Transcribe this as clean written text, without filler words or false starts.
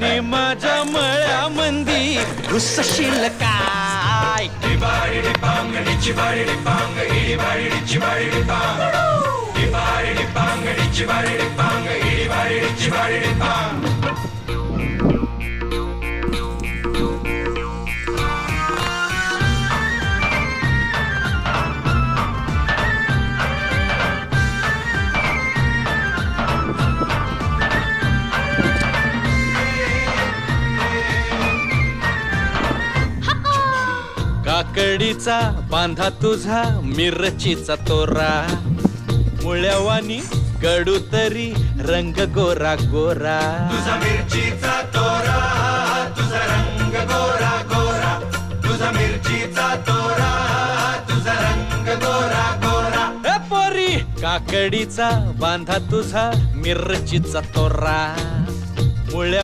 आणि माझ्या मळ्यामंदी घुसशील काय? काकडीचा बांधा तुझा मिरचीचा तोरा, मुळ्यावानी कडू तरी रंग गोरा गोरा. तुझा मिरचीचा तोरा, तुझा रंग गोरा गोरा. तुझा मिरचीचा तोरा, तुझा रंग गोरा गोरा. ए पोरी, काकडीचा बांधा तुझा मिरचीचा तोरा, मुळ्या